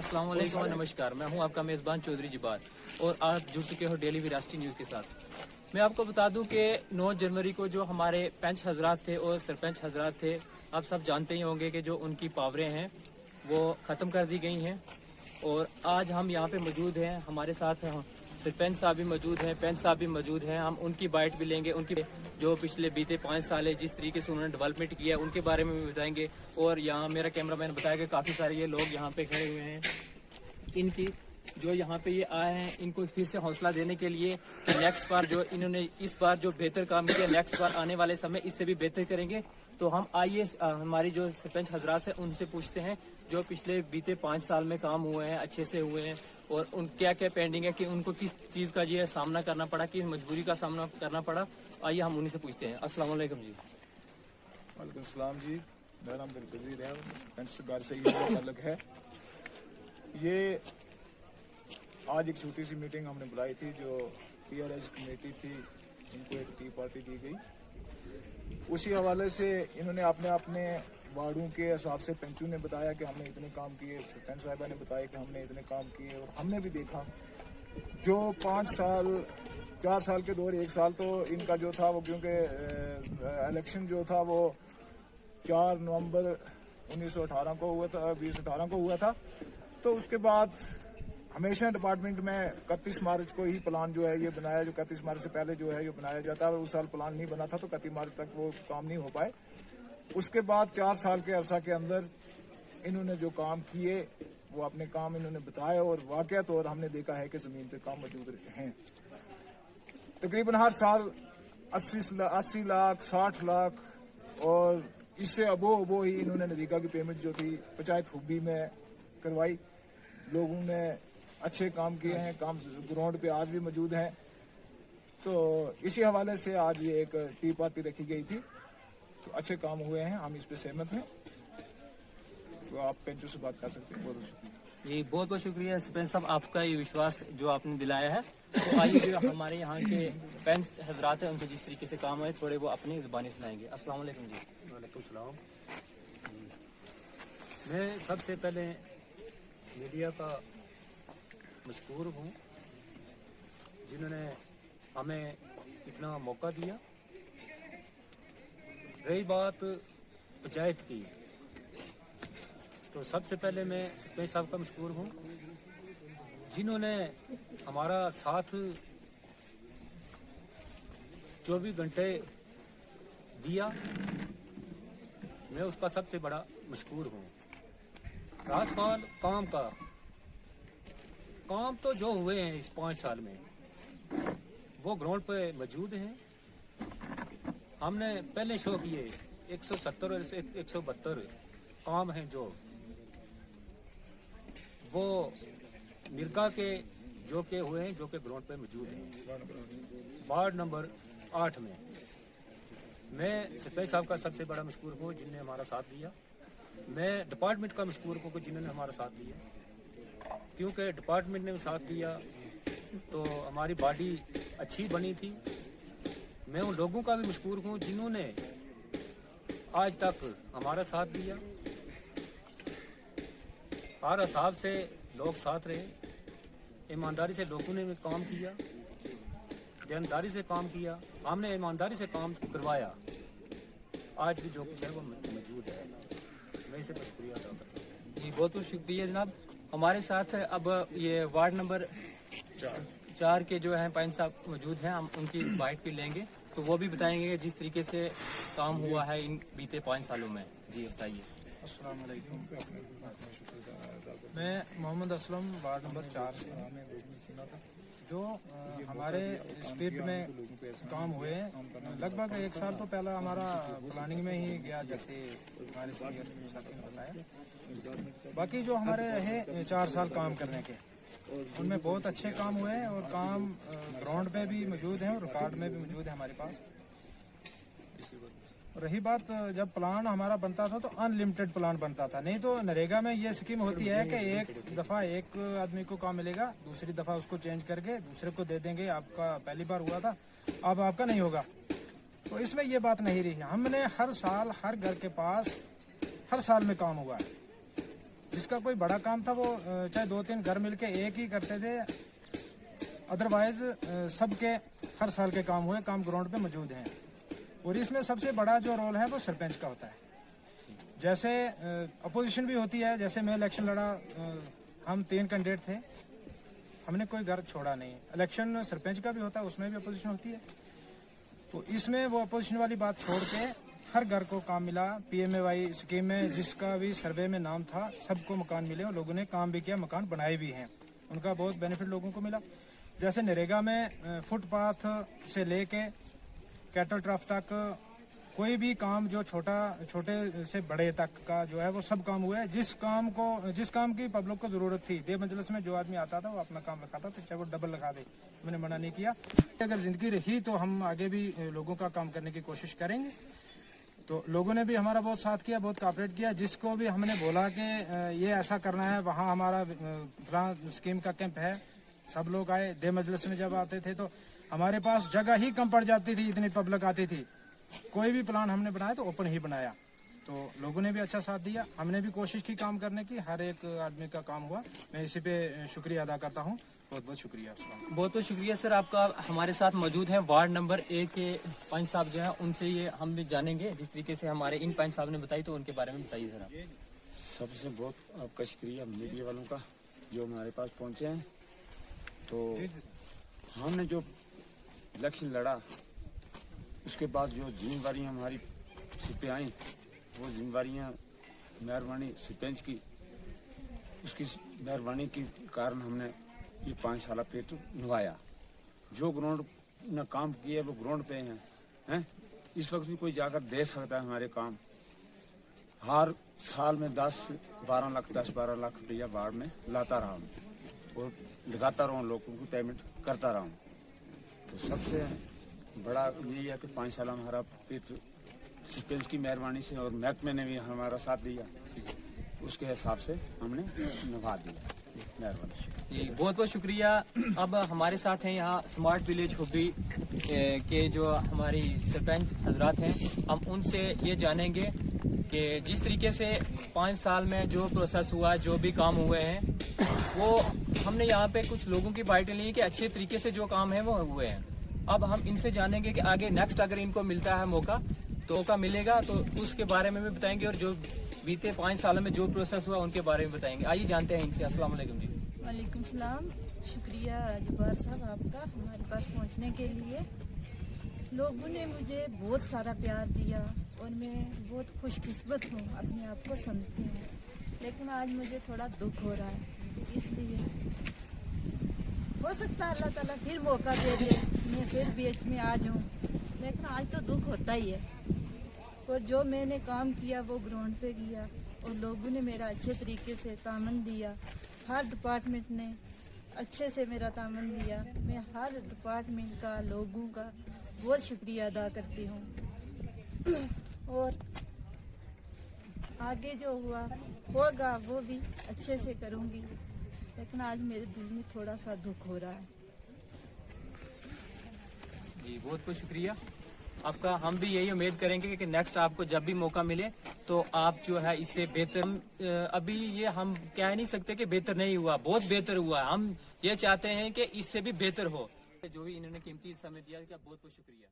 अस्सलाम वालेकुम और नमस्कार। मैं हूं आपका मेज़बान चौधरी जिबार और आप जुड़ चुके हो डेली विरासती न्यूज़ के साथ। मैं आपको बता दूं कि 9 जनवरी को जो हमारे पंच हजरात थे और सरपंच हजरात थे, आप सब जानते ही होंगे कि जो उनकी पावरें हैं वो ख़त्म कर दी गई हैं। और आज हम यहाँ पे मौजूद हैं, हमारे साथ सरपंच साहब भी मौजूद हैं, पंच साहब भी मौजूद हैं। हम उनकी बाइट भी लेंगे, उनकी जो पिछले बीते 5 साल है जिस तरीके से उन्होंने डेवलपमेंट किया है उनके बारे में भी बताएंगे। और यहाँ मेरा कैमरामैन बताया कि काफ़ी सारे ये लोग यहाँ पे खड़े हुए हैं, इनकी जो यहाँ पे ये आए हैं इनको फिर से हौसला देने के लिए कि नेक्स्ट बार जो इन्होंने इस बार जो बेहतर काम किया, नेक्स्ट बार आने वाले समय इससे भी बेहतर करेंगे। तो हम आइए हमारी जो सरपंच हजरात है उनसे पूछते हैं जो पिछले बीते 5 साल में काम हुए हैं, अच्छे से हुए हैं और उन क्या क्या पेंडिंग है कि उनको किस चीज़ का ये सामना करना पड़ा, किस मजबूरी का सामना करना पड़ा। आइए हम उन्हीं से पूछते हैं। अस्सलाम वालेकुम जी। वालेकुम सलाम जी। मेरा नाम दिलकदीर है, सरकार से ये अलग है। ये आज एक छोटी सी मीटिंग हमने बुलाई थी, जो PRS कमेटी थी, इनको एक टी पार्टी दी गई। उसी हवाले से इन्होंने अपने अपने वार्डों के हिसाब से पंचों ने बताया कि हमने इतने काम किए, सरपंच साहिबा ने बताया कि हमने इतने काम किए। और हमने भी देखा जो 5 साल 4 साल के दौर, 1 साल तो इनका जो था वो, क्योंकि इलेक्शन जो था वो 4 नवंबर 1918 को हुआ था, 2018 को हुआ था। तो उसके बाद हमेशा डिपार्टमेंट में 31 मार्च को ही प्लान जो है ये बनाया, जो 31 मार्च से पहले जो है ये बनाया जाता है। उस साल प्लान नहीं बना था तो 31 मार्च तक वो काम नहीं हो पाए। उसके बाद 4 साल के अरसा के अंदर इन्होंने जो काम किए वो अपने काम इन्होंने बताए और वाकई तौर हमने देखा है कि जमीन पे काम मौजूद हैं। तकरीबन हर साल 80 लाख 60 लाख और इससे अबो ही इन्होंने नरेगा की पेमेंट जो थी पंचायत हुब्बी में करवाई। लोगों ने अच्छे काम किए हैं, काम ग्राउंड पे आज भी मौजूद हैं। तो इसी हवाले से आज ये एक टी पार्टी रखी गई थी। तो अच्छे काम हुए हैं, हम इस पे सहमत हैं। तो आप पंचों से बात कर सकते हैं। बहुत बहुत शुक्रिया जी, बहुत बहुत शुक्रिया सरपंच साहब, आपका ये विश्वास जो आपने दिलाया है। तो आइए जो हमारे यहाँ के पंच हजरात हैं उनसे जिस तरीके से काम हुए थोड़े वो अपनी जुबानी सुनाएंगे। अस्सलाम वालेकुम जी। वालेकुम सलाम। मैं सबसे पहले मीडिया का मशकूर हूँ जिन्होंने हमें इतना मौका दिया। रही बात पंचायत की, तो सबसे पहले मैं सरपंच साहब का मशकूर हूँ जिन्होंने हमारा साथ 24 घंटे दिया। मैं उसका सबसे बड़ा मशकूर हूँ। रासपाल काम तो जो हुए हैं इस 5 साल में वो ग्राउंड पे मौजूद हैं। हमने पहले शो किए 170 और 172 काम हैं जो वो मिर्का के जो के हुए हैं, जो के ग्राउंड पे मौजूद हैं। वार्ड नंबर 8 में मैं सरपंच साहब का सबसे बड़ा मशकूर हूँ जिनने हमारा साथ दिया। मैं डिपार्टमेंट का मशकूर हूँ जिन्होंने हमारा साथ दिया, क्योंकि डिपार्टमेंट ने भी साथ दिया तो हमारी बॉडी अच्छी बनी थी। मैं उन लोगों का भी मशकूर हूँ जिन्होंने आज तक हमारा साथ दिया। हर हिसाब से लोग साथ रहे, ईमानदारी से लोगों ने भी काम किया, ईमानदारी से काम किया, हमने ईमानदारी से काम करवाया। आज भी जो कुछ है वो मौजूद है। मैं इसे शुक्रिया अदा करता हूँ। जी, बहुत बहुत शुक्रिया जनाब। हमारे साथ अब ये वार्ड नंबर 4 के जो हैं पंच साहब मौजूद हैं, हम उनकी बाइट भी लेंगे तो वो भी बताएंगे कि जिस तरीके से काम हुआ है इन बीते 5 सालों में। जी बताइए। अस्सलाम वालेकुम। मैं मोहम्मद असलम वार्ड नंबर 4 से। जो हमारे स्पीड में काम हुए हैं लगभग 1 साल तो पहला हमारा प्लानिंग में ही गया, जैसे हमारे सीनियर साथी ने बताया। बाकी जो हमारे रहे 4 साल काम करने के, उनमें बहुत अच्छे काम हुए हैं और काम ग्राउंड में भी मौजूद हैं और रिकॉर्ड में भी मौजूद है हमारे पास। रही बात जब प्लान हमारा बनता था तो अनलिमिटेड प्लान बनता था, नहीं तो नरेगा में ये स्कीम होती है कि एक दफा एक आदमी को काम मिलेगा, दूसरी दफा उसको चेंज करके दूसरे को दे देंगे। आपका पहली बार हुआ था, अब आपका नहीं होगा। तो इसमें ये बात नहीं रही। हमने हर साल हर घर के पास हर साल में काम हुआ है। जिसका कोई बड़ा काम था वो चाहे 2-3 घर मिलके एक ही करते थे, अदरवाइज सबके हर साल के काम हुए, काम ग्राउंड पे मौजूद हैं। और इसमें सबसे बड़ा जो रोल है वो सरपंच का होता है। जैसे अपोजिशन भी होती है, जैसे मैं इलेक्शन लड़ा, हम 3 कैंडिडेट थे, हमने कोई घर छोड़ा नहीं। इलेक्शन सरपंच का भी होता है, उसमें भी अपोजिशन होती है। तो इसमें वो अपोजिशन वाली बात छोड़ के हर घर को काम मिला। PMAY स्कीम में जिसका भी सर्वे में नाम था सबको मकान मिले और लोगों ने काम भी किया, मकान बनाए भी हैं, उनका बहुत बेनिफिट लोगों को मिला। जैसे नरेगा में फुटपाथ से लेके कैटल ट्रफ तक कोई भी काम जो छोटे से बड़े तक का जो है वो सब काम हुआ है। जिस काम की पब्लिक को जरूरत थी, देव मजलिस में जो आदमी आता था वो अपना काम रखा था, तो चाहे वो डबल लगा दे, मैंने मना नहीं किया। अगर जिंदगी रही तो हम आगे भी लोगों का काम करने की कोशिश करेंगे। तो लोगों ने भी हमारा बहुत साथ किया, बहुत कोऑपरेट किया। जिसको भी हमने बोला कि ये ऐसा करना है, वहाँ हमारा फलां स्कीम का कैंप है, सब लोग आए। देव मजलिस में जब आते थे तो हमारे पास जगह ही कम पड़ जाती थी, इतनी पब्लिक आती थी। कोई भी प्लान हमने बनाया तो ओपन ही बनाया। तो लोगों ने भी अच्छा साथ दिया, हमने भी कोशिश की काम करने की, हर एक आदमी का काम हुआ। मैं इसी पे शुक्रिया अदा करता हूँ। बहुत बहुत शुक्रिया उसका। बहुत बहुत शुक्रिया सर, आपका हमारे साथ मौजूद है वार्ड नंबर 1 के पंच साहब जो हैं, उनसे ये हम भी जानेंगे। जिस तरीके से हमारे इन पंच साहब ने बताई तो उनके बारे में बताइए सर आप। सबसे बहुत आपका शुक्रिया मीडिया वालों का जो हमारे पास पहुंचे हैं। तो हमने जो इलेक्शन लड़ा उसके बाद जो जिम्मेवारियाँ हमारी सिर पे आई, वो जिम्मेवारियाँ मेहरबानी सरपंच की, उसकी मेहरबानी के कारण हमने ये 5 साल पेट निभाया। जो ग्राउंड ने काम किया वो ग्राउंड पे हैं। इस वक्त भी कोई जाकर दे सकता है हमारे काम। हर साल में 10-12 लाख रुपया बाढ़ में लाता रहा हूँ और लगाता रहा हूँ, लोगों की पेमेंट करता रहा हूँ। तो सबसे बड़ा यही है कि 5 साल हमारा पेट सरपंच की मेहरबानी से और महकमे ने भी हमारा साथ दिया, उसके हिसाब से हमने निभा दिया। मेहरबानी जी, बहुत बहुत शुक्रिया। अब हमारे साथ हैं यहाँ स्मार्ट विलेज हुब्बी के जो हमारी सरपंच हजरात हैं, हम उनसे ये जानेंगे कि जिस तरीके से 5 साल में जो प्रोसेस हुआ, जो भी काम हुए हैं, वो हमने यहाँ पे कुछ लोगों की बाइटें ली कि अच्छे तरीके से जो काम है वो हुए हैं। अब हम इनसे जानेंगे कि आगे नेक्स्ट अगर इनको मिलता है मौका मिलेगा तो उसके बारे में भी बताएंगे, और जो बीते 5 सालों में जो प्रोसेस हुआ उनके बारे में बताएंगे। आइए जानते हैं इनसे। अस्सलाम वालेकुम जी। वालेकुम सलाम। शुक्रिया जब्बार साहब आपका हमारे पास पहुंचने के लिए। लोगों ने मुझे बहुत सारा प्यार दिया और मैं बहुत खुशकिस्मत हूँ, अपने आप को समझती हूँ। लेकिन आज मुझे थोड़ा दुख हो रहा है, इसलिए हो सकता है अल्लाह ताला फिर मौका दे दे, मैं फिर बीच में आ जाऊँ। लेकिन आज तो दुख होता ही है। और जो मैंने काम किया वो ग्राउंड पे किया और लोगों ने मेरा अच्छे तरीके से तामन दिया। हर डिपार्टमेंट ने अच्छे से मेरा तामन दिया। मैं हर डिपार्टमेंट का, लोगों का बहुत शुक्रिया अदा करती हूँ। और आगे जो होगा वो भी अच्छे से करूँगी। लेकिन आज मेरे दिल में थोड़ा सा दुख हो रहा है। जी, बहुत बहुत शुक्रिया आपका। हम भी यही उम्मीद करेंगे कि नेक्स्ट आपको जब भी मौका मिले तो आप जो है इससे बेहतर, अभी ये हम कह नहीं सकते कि बेहतर नहीं हुआ, बहुत बेहतर हुआ है। हम ये चाहते हैं कि इससे भी बेहतर हो। जो भी इन्होंने कीमती समय दिया, बहुत बहुत शुक्रिया।